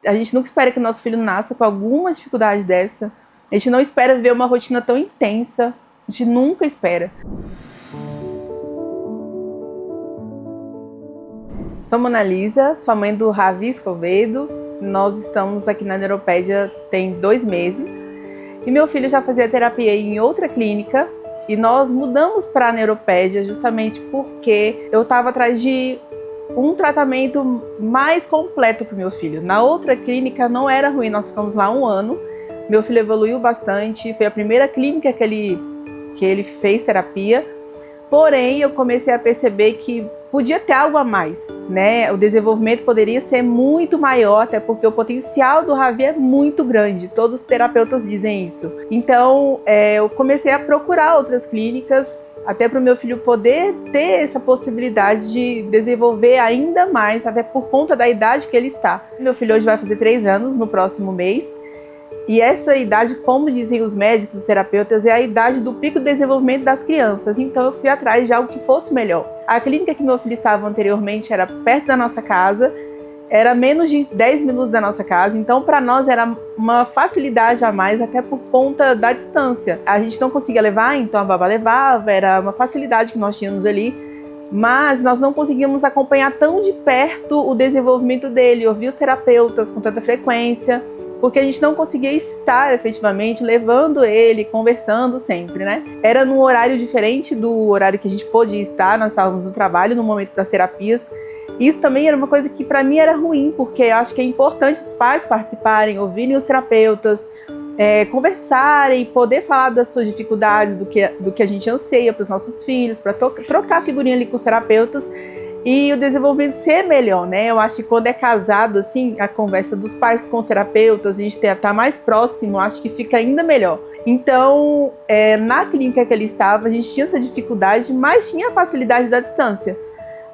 A gente nunca espera que o nosso filho nasça com alguma dificuldade dessa. A gente não espera ver uma rotina tão intensa. A gente nunca espera. Sou Mona Lisa, sou a mãe do Ravi Escovedo. Nós estamos aqui na Neuropédia tem 2 meses. E meu filho já fazia terapia em outra clínica. E nós mudamos para a Neuropédia justamente porque eu estava atrás de um tratamento mais completo para o meu filho. Na outra clínica não era ruim, nós ficamos lá 1 ano. Meu filho evoluiu bastante, foi a primeira clínica que ele fez terapia. Porém, eu comecei a perceber que podia ter algo a mais, né? O desenvolvimento poderia ser muito maior, até porque o potencial do Ravi é muito grande. Todos os terapeutas dizem isso. Então, eu comecei a procurar outras clínicas, até para o meu filho poder ter essa possibilidade de desenvolver ainda mais, até por conta da idade que ele está. Meu filho hoje vai fazer 3 anos no próximo mês. E essa idade, como dizem os médicos, os terapeutas, é a idade do pico de desenvolvimento das crianças. Então eu fui atrás de algo que fosse melhor. A clínica que meu filho estava anteriormente era perto da nossa casa, era menos de 10 minutos da nossa casa. Então para nós era uma facilidade a mais, até por conta da distância. A gente não conseguia levar, então a babá levava, era uma facilidade que nós tínhamos ali. Mas nós não conseguíamos acompanhar tão de perto o desenvolvimento dele, ouvir os terapeutas com tanta frequência, porque a gente não conseguia estar efetivamente levando ele, conversando sempre, né? Era num horário diferente do horário que a gente podia estar, nós estávamos no trabalho no momento das terapias. Isso também era uma coisa que para mim era ruim, porque eu acho que é importante os pais participarem, ouvirem os terapeutas, conversarem, poder falar das suas dificuldades, do que a gente anseia para os nossos filhos, para trocar figurinha ali com os terapeutas e o desenvolvimento ser melhor, né? Eu acho que quando é casado, assim, a conversa dos pais com os terapeutas, a gente tá mais próximo, acho que fica ainda melhor. Então, na clínica que ele estava, a gente tinha essa dificuldade, mas tinha a facilidade da distância.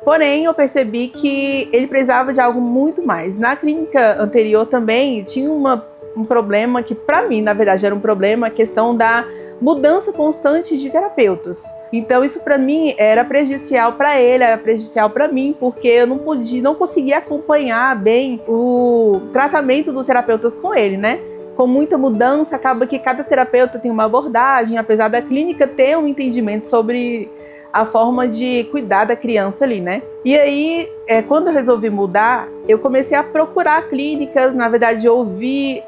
Porém, eu percebi que ele precisava de algo muito mais. Na clínica anterior também tinha um problema que, para mim, na verdade, era um problema, a questão da mudança constante de terapeutas. Então isso para mim era prejudicial para ele, era prejudicial para mim, porque eu não conseguia acompanhar bem o tratamento dos terapeutas com ele, né? Com muita mudança, acaba que cada terapeuta tem uma abordagem, apesar da clínica ter um entendimento sobre a forma de cuidar da criança ali, né? E aí, quando eu resolvi mudar, eu comecei a procurar clínicas, na verdade, ouvir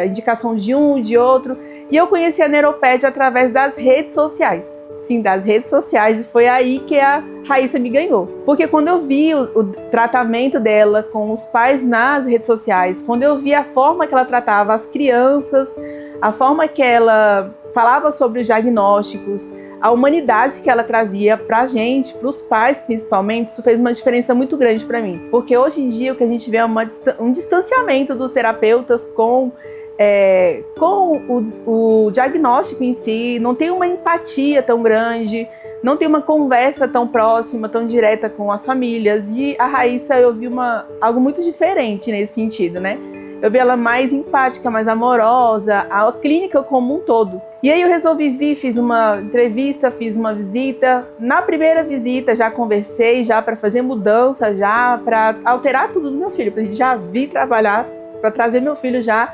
indicação de um, de outro, e eu conheci a Neuropédia através das redes sociais. Sim, das redes sociais, e foi aí que a Raíssa me ganhou. Porque quando eu vi o tratamento dela com os pais nas redes sociais, quando eu vi a forma que ela tratava as crianças, a forma que ela falava sobre os diagnósticos, a humanidade que ela trazia pra gente, pros pais principalmente, isso fez uma diferença muito grande pra mim. Porque hoje em dia o que a gente vê é um distanciamento dos terapeutas com o diagnóstico em si, não tem uma empatia tão grande, não tem uma conversa tão próxima, tão direta com as famílias. E a Raíssa, eu vi algo muito diferente nesse sentido, né? Eu vi ela mais empática, mais amorosa, a clínica como um todo. E aí eu resolvi vir, fiz uma entrevista, fiz uma visita. Na primeira visita já conversei, já para fazer mudança, já para alterar tudo do meu filho, para já vir trabalhar, para trazer meu filho já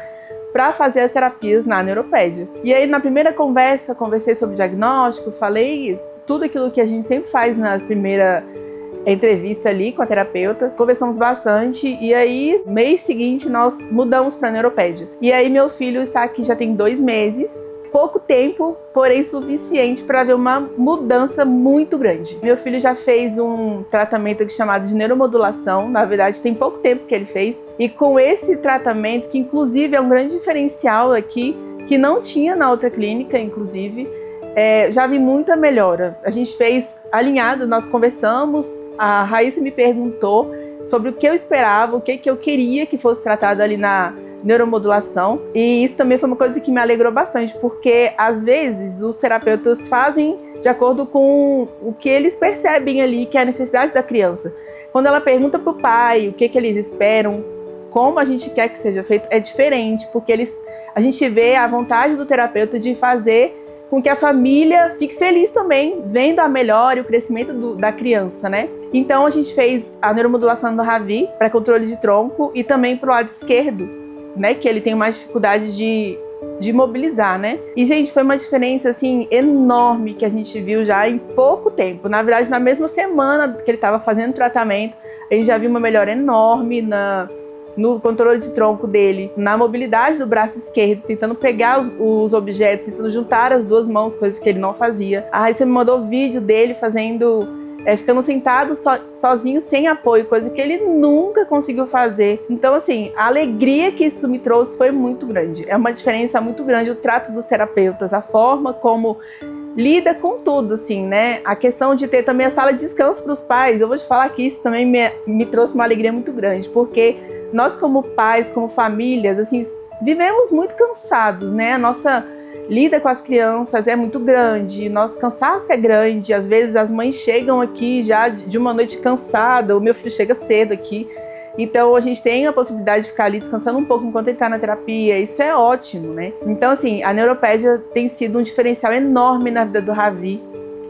para fazer as terapias na Neuropédia. E aí na primeira conversa, conversei sobre diagnóstico, falei tudo aquilo que a gente sempre faz na primeira entrevista ali com a terapeuta, conversamos bastante e aí, mês seguinte, nós mudamos para a Neuropédia. E aí meu filho está aqui já tem 2 meses, pouco tempo, porém suficiente para ver uma mudança muito grande. Meu filho já fez um tratamento chamado de neuromodulação, na verdade tem pouco tempo que ele fez, e com esse tratamento, que inclusive é um grande diferencial aqui, que não tinha na outra clínica, inclusive, já vi muita melhora. A gente fez alinhado, nós conversamos, a Raíssa me perguntou sobre o que eu esperava, o que eu queria que fosse tratado ali na neuromodulação, e isso também foi uma coisa que me alegrou bastante, porque às vezes os terapeutas fazem de acordo com o que eles percebem ali, que é a necessidade da criança. Quando ela pergunta para o pai o que eles esperam, como a gente quer que seja feito, é diferente, porque a gente vê a vontade do terapeuta de fazer com que a família fique feliz também, vendo a melhora e o crescimento da criança, né? Então a gente fez a neuromodulação do Ravi para controle de tronco e também para o lado esquerdo, né, que ele tem mais dificuldade de mobilizar, né? E, gente, foi uma diferença, assim, enorme que a gente viu já em pouco tempo. Na verdade, na mesma semana que ele estava fazendo tratamento, a gente já viu uma melhora enorme no controle de tronco dele, na mobilidade do braço esquerdo, tentando pegar os objetos, tentando juntar as duas mãos, coisas que ele não fazia. A Raíssa me mandou vídeo dele ficando sentado sozinho, sem apoio, coisa que ele nunca conseguiu fazer. Então, assim, a alegria que isso me trouxe foi muito grande. É uma diferença muito grande o trato dos terapeutas, a forma como lida com tudo, assim, né? A questão de ter também a sala de descanso para os pais. Eu vou te falar que isso também me trouxe uma alegria muito grande, porque nós, como pais, como famílias, assim, vivemos muito cansados, né? A nossa lida com as crianças é muito grande, nosso cansaço é grande. Às vezes as mães chegam aqui já de uma noite cansada, o meu filho chega cedo aqui, então a gente tem a possibilidade de ficar ali descansando um pouco enquanto ele está na terapia. Isso é ótimo, né? Então, assim, a Neuropédia tem sido um diferencial enorme na vida do Ravi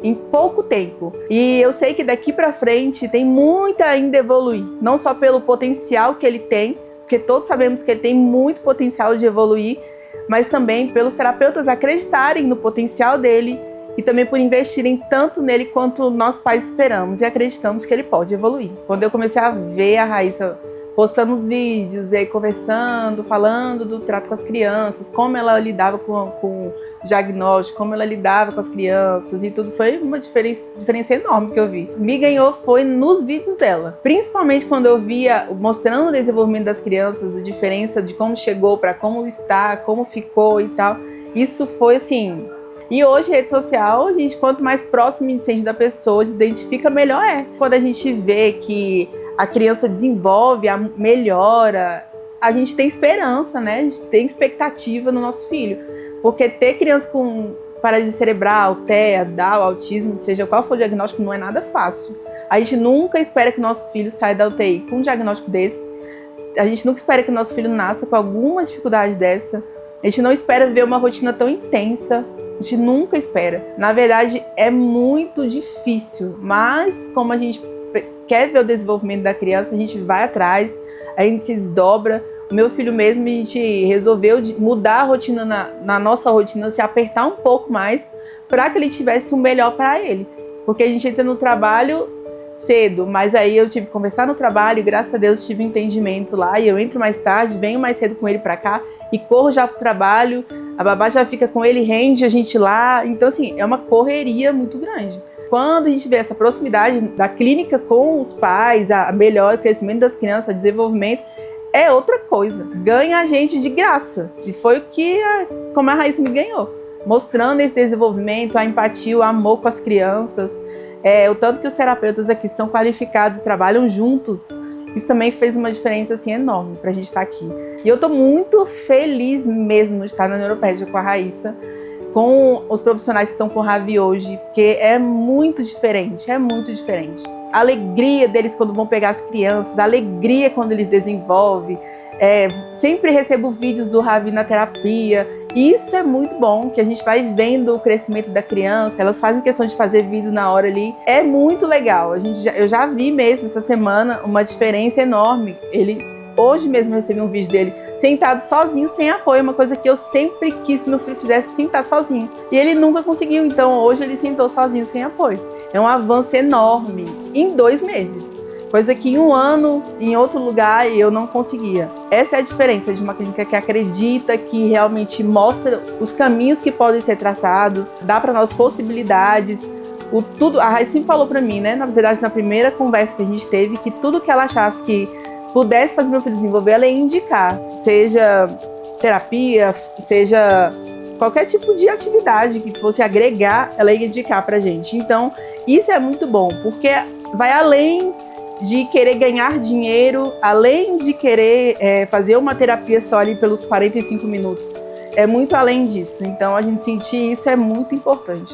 em pouco tempo, e eu sei que daqui para frente tem muito ainda a evoluir, não só pelo potencial que ele tem, porque todos sabemos que ele tem muito potencial de evoluir, mas também pelos terapeutas acreditarem no potencial dele e também por investirem tanto nele quanto nós pais esperamos e acreditamos que ele pode evoluir. Quando eu comecei a ver a Raíssa postando os vídeos, e aí conversando, falando do trato com as crianças, como ela lidava com o diagnóstico, como ela lidava com as crianças e tudo, foi uma diferença enorme que eu vi. Me ganhou foi nos vídeos dela, principalmente quando eu via mostrando o desenvolvimento das crianças, a diferença de como chegou para como está, como ficou e tal. Isso foi assim. E hoje, rede social, a gente, quanto mais próximo a gente sente da pessoa, se identifica, melhor é. Quando a gente vê que a criança desenvolve, melhora, a gente tem esperança, né? A gente tem expectativa no nosso filho. Porque ter criança com paralisia cerebral, TEA, Down, autismo, seja qual for o diagnóstico, não é nada fácil. A gente nunca espera que o nosso filho saia da UTI com um diagnóstico desse. A gente nunca espera que o nosso filho nasça com alguma dificuldade dessa. A gente não espera ver uma rotina tão intensa. A gente nunca espera. Na verdade, é muito difícil. Mas, como a gente quer ver o desenvolvimento da criança, a gente vai atrás, a gente se desdobra. O meu filho mesmo, a gente resolveu mudar a rotina na nossa rotina, se apertar um pouco mais para que ele tivesse o melhor para ele. Porque a gente entra no trabalho cedo, mas aí eu tive que conversar no trabalho e graças a Deus tive um entendimento lá e eu entro mais tarde, venho mais cedo com ele para cá e corro já pro trabalho, a babá já fica com ele, rende a gente lá. Então, assim, é uma correria muito grande. Quando a gente vê essa proximidade da clínica com os pais, a melhor crescimento das crianças, desenvolvimento, é outra coisa. Ganha a gente de graça. E foi o que como a Raíssa me ganhou. Mostrando esse desenvolvimento, a empatia, o amor com as crianças. O tanto que os terapeutas aqui são qualificados e trabalham juntos. Isso também fez uma diferença assim, enorme pra gente estar aqui. E eu tô muito feliz mesmo de estar na Neuropédia com a Raíssa, com os profissionais que estão com o Ravi hoje, porque é muito diferente, é muito diferente. A alegria deles quando vão pegar as crianças, a alegria quando eles desenvolvem. Sempre recebo vídeos do Ravi na terapia. Isso é muito bom, que a gente vai vendo o crescimento da criança. Elas fazem questão de fazer vídeos na hora ali. É muito legal. Eu já vi mesmo essa semana uma diferença enorme. Hoje mesmo eu recebi um vídeo dele sentado sozinho, sem apoio, uma coisa que eu sempre quis que meu filho fizesse, sentar sozinho. E ele nunca conseguiu, então hoje ele sentou sozinho, sem apoio. É um avanço enorme em 2 meses. Coisa que em 1 ano, em outro lugar, eu não conseguia. Essa é a diferença de uma clínica que acredita, que realmente mostra os caminhos que podem ser traçados, dá para nós possibilidades. A Raíssa sempre falou para mim, né? Na verdade, na primeira conversa que a gente teve, que tudo que ela achasse que pudesse fazer meu filho desenvolver, ela ia indicar. Seja terapia, seja qualquer tipo de atividade que fosse agregar, ela ia indicar pra gente. Então, isso é muito bom, porque vai além de querer ganhar dinheiro, além de querer fazer uma terapia só ali pelos 45 minutos. É muito além disso. Então, a gente sentir isso é muito importante.